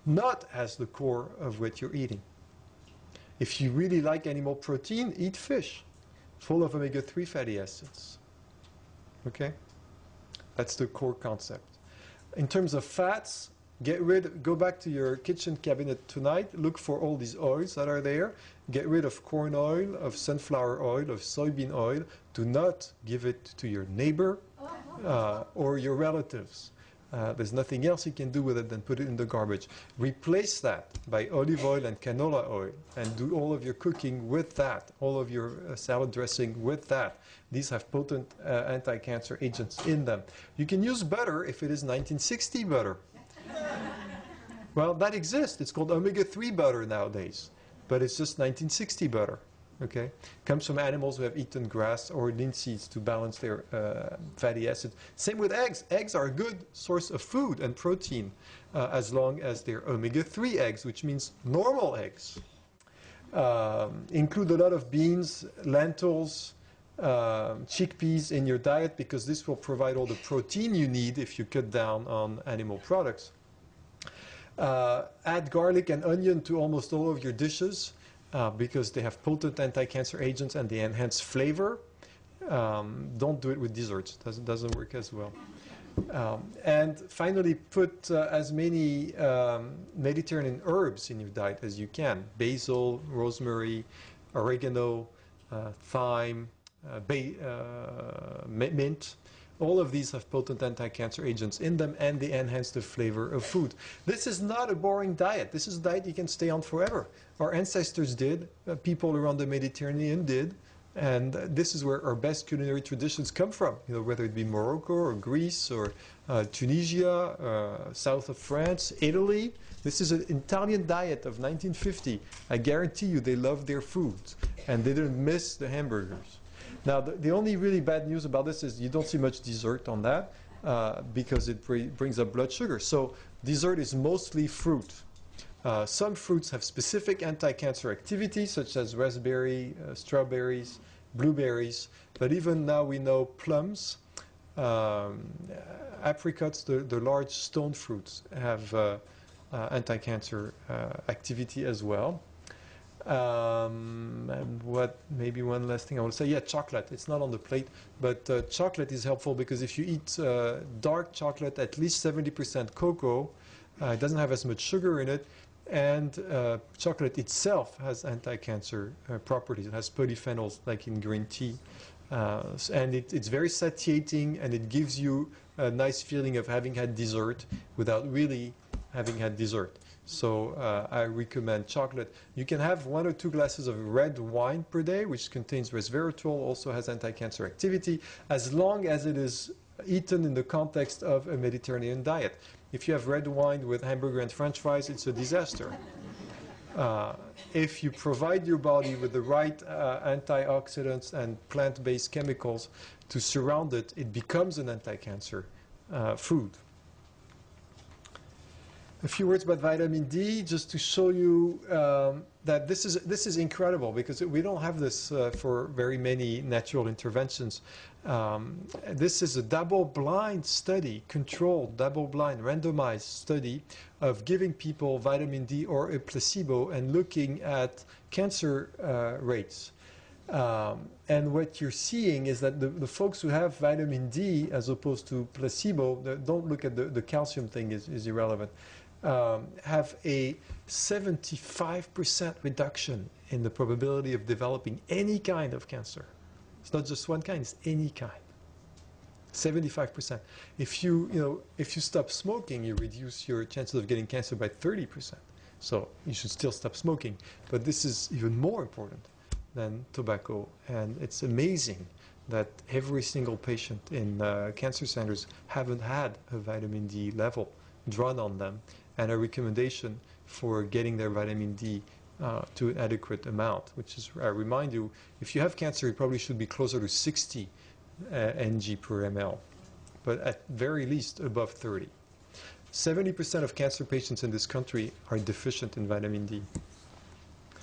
not as the core of what you're eating. If you really like animal protein, eat fish, full of omega-3 fatty acids. Okay? That's the core concept. In terms of fats, go back to your kitchen cabinet tonight, look for all these oils that are there. Get rid of corn oil, of sunflower oil, of soybean oil. Do not give it to your neighbor or your relatives. There's nothing else you can do with it than put it in the garbage. Replace that by olive oil and canola oil, and do all of your cooking with that, all of your salad dressing with that. These have potent anti-cancer agents in them. You can use butter if it is 1960 butter. Well, that exists. It's called omega-3 butter nowadays, but it's just 1960 butter. Okay, comes from animals who have eaten grass or linseeds to balance their fatty acids. Same with eggs. Eggs are a good source of food and protein as long as they're omega-3 eggs, which means normal eggs. Include a lot of beans, lentils, chickpeas in your diet, because this will provide all the protein you need if you cut down on animal products. Add garlic and onion to almost all of your dishes. Because they have potent anti-cancer agents and they enhance flavor. Don't do it with desserts. Doesn't work as well. And finally, put as many Mediterranean herbs in your diet as you can. Basil, rosemary, oregano, thyme, mint. All of these have potent anti-cancer agents in them, and they enhance the flavor of food. This is not a boring diet. This is a diet you can stay on forever. Our ancestors did, people around the Mediterranean did, and this is where our best culinary traditions come from. You know, whether it be Morocco or Greece or Tunisia, south of France, Italy. This is an Italian diet of 1950. I guarantee you they love their foods, and they didn't miss the hamburgers. Now, the only really bad news about this is you don't see much dessert on that because it brings up blood sugar. So dessert is mostly fruit. Some fruits have specific anti-cancer activity, such as raspberry, strawberries, blueberries. But even now we know plums, apricots, the large stone fruits, have anti-cancer activity as well. And maybe one last thing I want to say, yeah, chocolate. It's not on the plate, but chocolate is helpful because if you eat dark chocolate, at least 70% cocoa, it doesn't have as much sugar in it, And chocolate itself has anti-cancer properties. It has polyphenols like in green tea. And it's very satiating, and it gives you a nice feeling of having had dessert without really having had dessert. So I recommend chocolate. You can have 1 or 2 glasses of red wine per day, which contains resveratrol, also has anti-cancer activity, as long as it is eaten in the context of a Mediterranean diet. If you have red wine with hamburger and French fries, it's a disaster. If you provide your body with the right antioxidants and plant-based chemicals to surround it, it becomes an anti-cancer food. A few words about vitamin D, just to show you that this is incredible, because we don't have this for very many natural interventions. This is a double-blind study, controlled, double-blind, randomized study of giving people vitamin D or a placebo and looking at cancer rates. And what you're seeing is that the folks who have vitamin D as opposed to placebo, don't look at the calcium thing, is irrelevant, have a 75% reduction in the probability of developing any kind of cancer. It's not just one kind, it's any kind. 75%. If you stop smoking, you reduce your chances of getting cancer by 30%. So you should still stop smoking. But this is even more important than tobacco. And it's amazing that every single patient in cancer centers haven't had a vitamin D level drawn on them, and a recommendation for getting their vitamin D to an adequate amount, which is, I remind you, if you have cancer, it probably should be closer to 60 ng per ml, but at very least above 30. 70% of cancer patients in this country are deficient in vitamin D.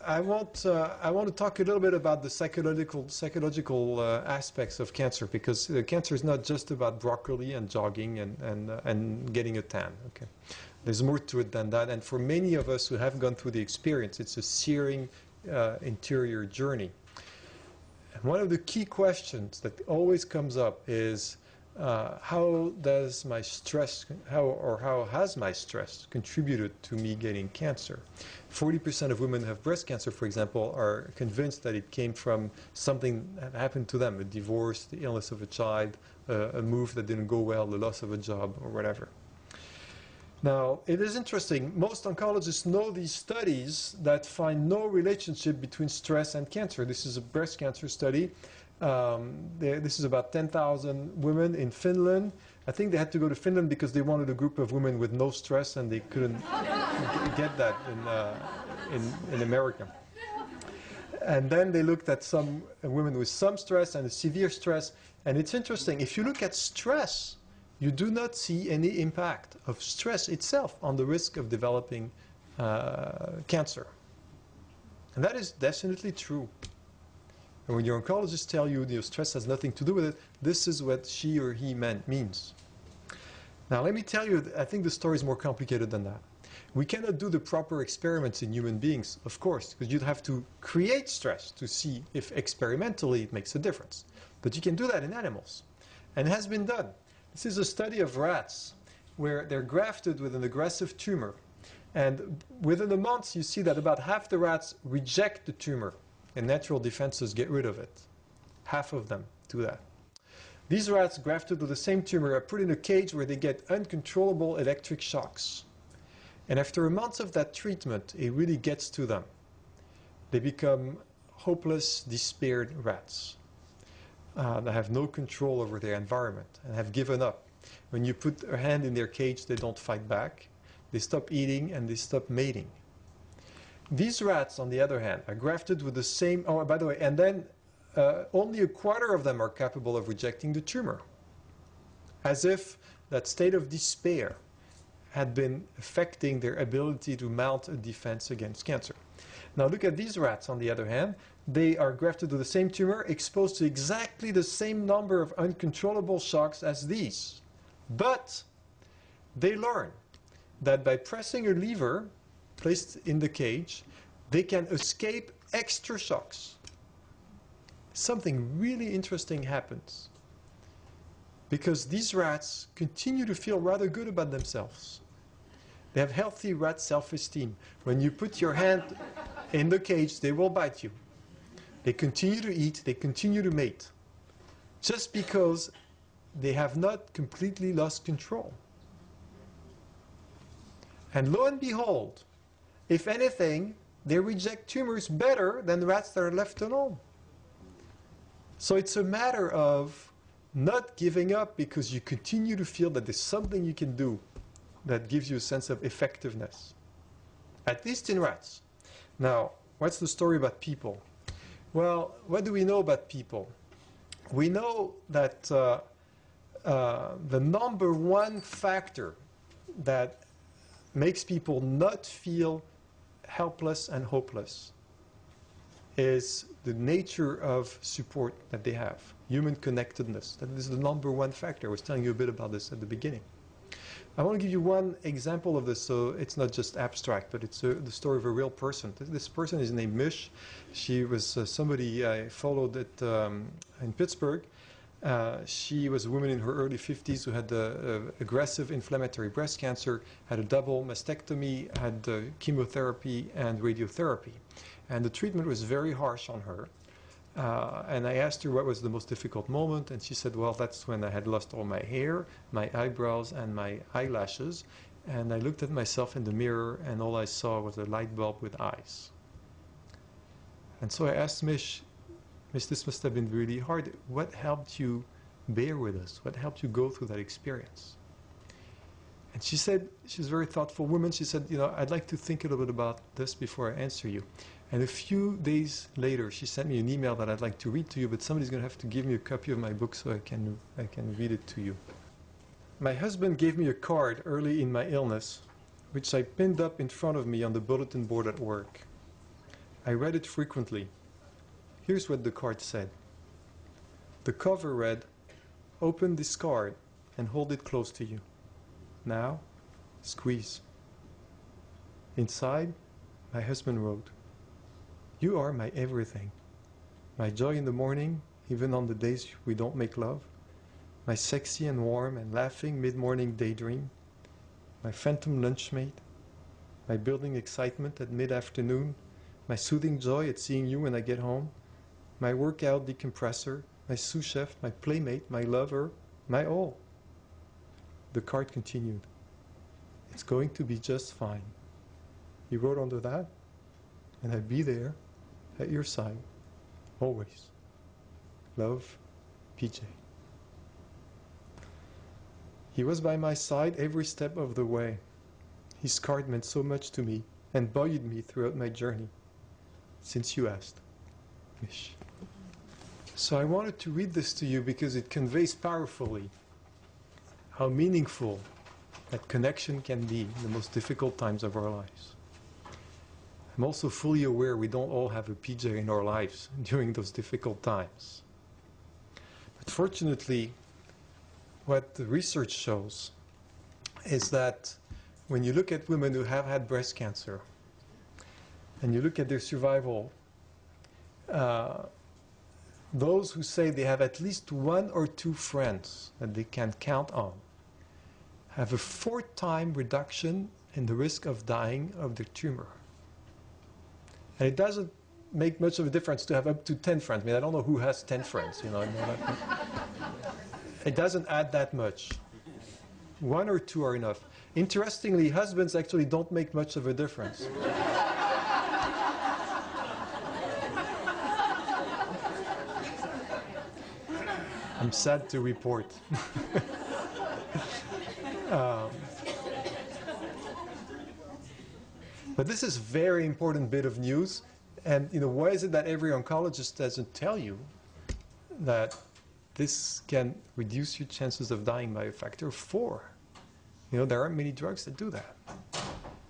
I want to talk a little bit about the psychological aspects of cancer, because cancer is not just about broccoli and jogging and getting a tan. Okay, there's more to it than that. And for many of us who have gone through the experience, it's a searing interior journey. And one of the key questions that always comes up is, how has my stress contributed to me getting cancer? 40% of women who have breast cancer, for example, are convinced that it came from something that happened to them, a divorce, the illness of a child, a move that didn't go well, the loss of a job, or whatever. Now, it is interesting. Most oncologists know these studies that find no relationship between stress and cancer. This is a breast cancer study. This is about 10,000 women in Finland. I think they had to go to Finland because they wanted a group of women with no stress, and they couldn't get that in America. And then they looked at some women with some stress and severe stress. And it's interesting, if you look at stress, you do not see any impact of stress itself on the risk of developing cancer. And that is definitely true. And when your oncologists tell you stress has nothing to do with it, this is what she or he means. Now, let me tell you, I think the story is more complicated than that. We cannot do the proper experiments in human beings, of course, because you'd have to create stress to see if experimentally it makes a difference. But you can do that in animals. And it has been done. This is a study of rats where they're grafted with an aggressive tumor. And within a month, you see that about half the rats reject the tumor, and natural defenses get rid of it. Half of them do that. These rats grafted with the same tumor are put in a cage where they get uncontrollable electric shocks. And after a month of that treatment, it really gets to them. They become hopeless, despaired rats. They have no control over their environment and have given up. When you put a hand in their cage, they don't fight back. They stop eating and they stop mating. These rats, on the other hand, are grafted with the same, oh, by the way, and then only a quarter of them are capable of rejecting the tumor, as if that state of despair had been affecting their ability to mount a defense against cancer. Now look at these rats, on the other hand. They are grafted with the same tumor, exposed to exactly the same number of uncontrollable shocks as these. But they learn that by pressing a lever placed in the cage, they can escape extra shocks. Something really interesting happens, because these rats continue to feel rather good about themselves. They have healthy rat self-esteem. When you put your hand in the cage, they will bite you. They continue to eat, they continue to mate, just because they have not completely lost control. And lo and behold, if anything, they reject tumors better than the rats that are left alone. So it's a matter of not giving up because you continue to feel that there's something you can do that gives you a sense of effectiveness, at least in rats. Now, what's the story about people? Well, what do we know about people? We know that the number one factor that makes people not feel helpless and hopeless is the nature of support that they have, human connectedness. That is the number one factor. I was telling you a bit about this at the beginning. I want to give you one example of this, so it's not just abstract, but it's the story of a real person. This person is named Mish. She was somebody I followed in Pittsburgh. She was a woman in her early 50s who had aggressive inflammatory breast cancer, had a double mastectomy, had chemotherapy and radiotherapy. And the treatment was very harsh on her. And I asked her what was the most difficult moment, and she said, well, that's when I had lost all my hair, my eyebrows, and my eyelashes. And I looked at myself in the mirror, and all I saw was a light bulb with eyes. And so I asked Mish, this must have been really hard. What helped you bear with us? What helped you go through that experience? And she said, she's a very thoughtful woman. She said, you know, I'd like to think a little bit about this before I answer you. And a few days later, she sent me an email that I'd like to read to you, but somebody's going to have to give me a copy of my book so I can read it to you. My husband gave me a card early in my illness, which I pinned up in front of me on the bulletin board at work. I read it frequently. Here's what the card said. The cover read, "Open this card and hold it close to you. Now, squeeze." Inside, my husband wrote, "You are my everything. My joy in the morning, even on the days we don't make love. My sexy and warm and laughing mid-morning daydream. My phantom lunchmate. My building excitement at mid-afternoon. My soothing joy at seeing you when I get home. My workout decompressor. My sous chef. My playmate. My lover. My all." The card continued. "It's going to be just fine." He wrote under that, "And I'll be there at your side, always. Love, PJ." He was by my side every step of the way. His card meant so much to me and buoyed me throughout my journey. Since you asked, Mish. So I wanted to read this to you because it conveys powerfully how meaningful that connection can be in the most difficult times of our lives. I'm also fully aware we don't all have a PJ in our lives during those difficult times. But fortunately, what the research shows is that when you look at women who have had breast cancer and you look at their survival, those who say they have at least one or two friends that they can count on have a 4-time reduction in the risk of dying of their tumor. And it doesn't make much of a difference to have up to 10 friends. I mean, I don't know who has 10 friends, you know. It doesn't add that much. 1 or 2 are enough. Interestingly, husbands actually don't make much of a difference. I'm sad to report. But this is a very important bit of news. And you know, why is it that every oncologist doesn't tell you that this can reduce your chances of dying by a factor of 4? You know, there aren't many drugs that do that.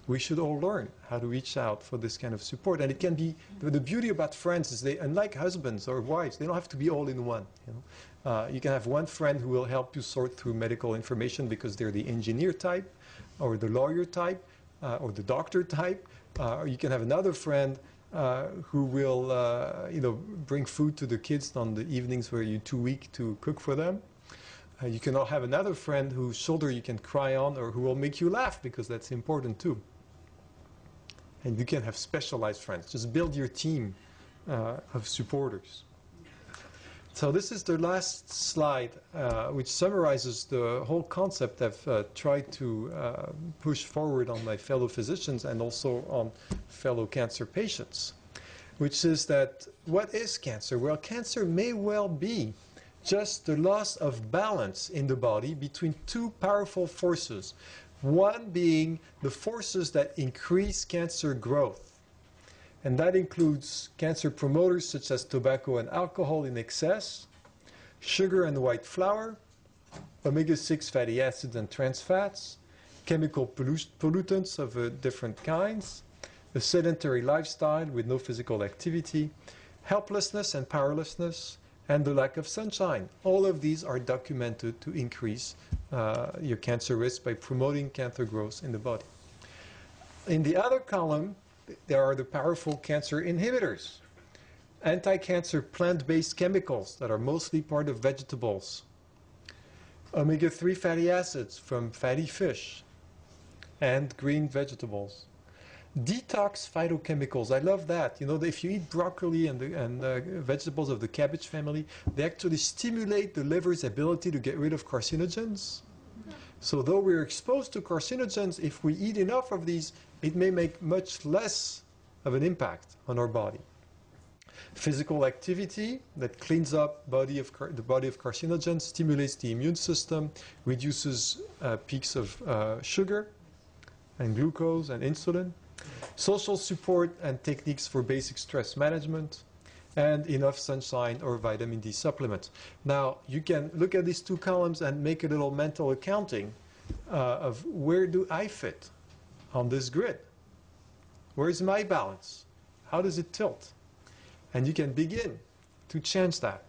We should all learn how to reach out for this kind of support. And it can be, the beauty about friends is they, unlike husbands or wives, they don't have to be all in one. You know? You can have one friend who will help you sort through medical information because they're the engineer type, or the lawyer type, or the doctor type. Or you can have another friend who will, you know, bring food to the kids on the evenings where you're too weak to cook for them. You can all have another friend whose shoulder you can cry on or who will make you laugh, because that's important too. And you can have specialized friends. Just build your team of supporters. So this is the last slide, which summarizes the whole concept I've tried to push forward on my fellow physicians and also on fellow cancer patients, which is that what is cancer? Well, cancer may well be just the loss of balance in the body between two powerful forces. One being the forces that increase cancer growth. And that includes cancer promoters such as tobacco and alcohol in excess, sugar and white flour, omega-6 fatty acids and trans fats, chemical pollutants of different kinds, a sedentary lifestyle with no physical activity, helplessness and powerlessness, and the lack of sunshine. All of these are documented to increase your cancer risk by promoting cancer growth in the body. In the other column, there are the powerful cancer inhibitors, anti-cancer plant-based chemicals that are mostly part of vegetables, omega-3 fatty acids from fatty fish and green vegetables, detox phytochemicals. I love that. You know, if you eat broccoli and vegetables of the cabbage family, they actually stimulate the liver's ability to get rid of carcinogens. So though we're exposed to carcinogens, if we eat enough of these, it may make much less of an impact on our body. Physical activity that cleans up the body of carcinogens, stimulates the immune system, reduces peaks of sugar and glucose and insulin. Social support and techniques for basic stress management, and enough sunshine or vitamin D supplements. Now, you can look at these two columns and make a little mental accounting of where do I fit on this grid? Where's my balance? How does it tilt? And you can begin to change that,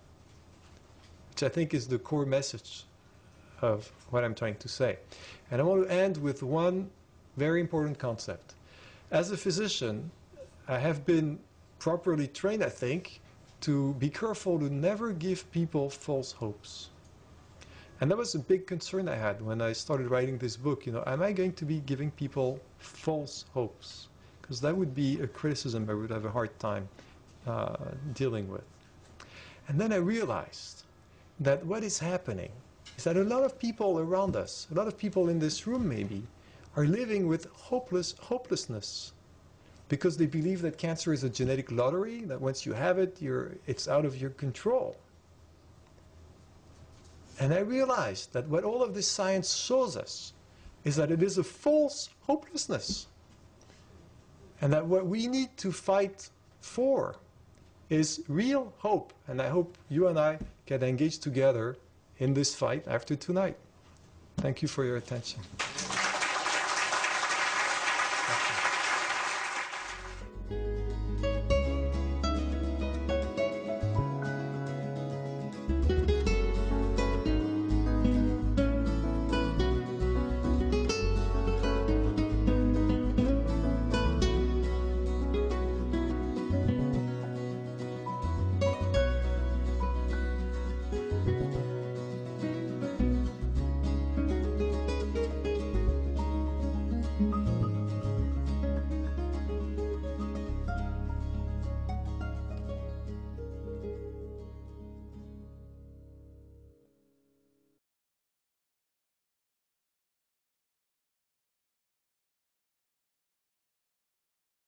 which I think is the core message of what I'm trying to say. And I want to end with one very important concept. As a physician, I have been properly trained, I think, to be careful to never give people false hopes. And that was a big concern I had when I started writing this book. You know, am I going to be giving people false hopes? Because that would be a criticism I would have a hard time dealing with. And then I realized that what is happening is that a lot of people around us, a lot of people in this room maybe, are living with hopelessness. Because they believe that cancer is a genetic lottery, that once you have it, it's out of your control. And I realized that what all of this science shows us is that it is a false hopelessness. And that what we need to fight for is real hope. And I hope you and I can engage together in this fight after tonight. Thank you for your attention.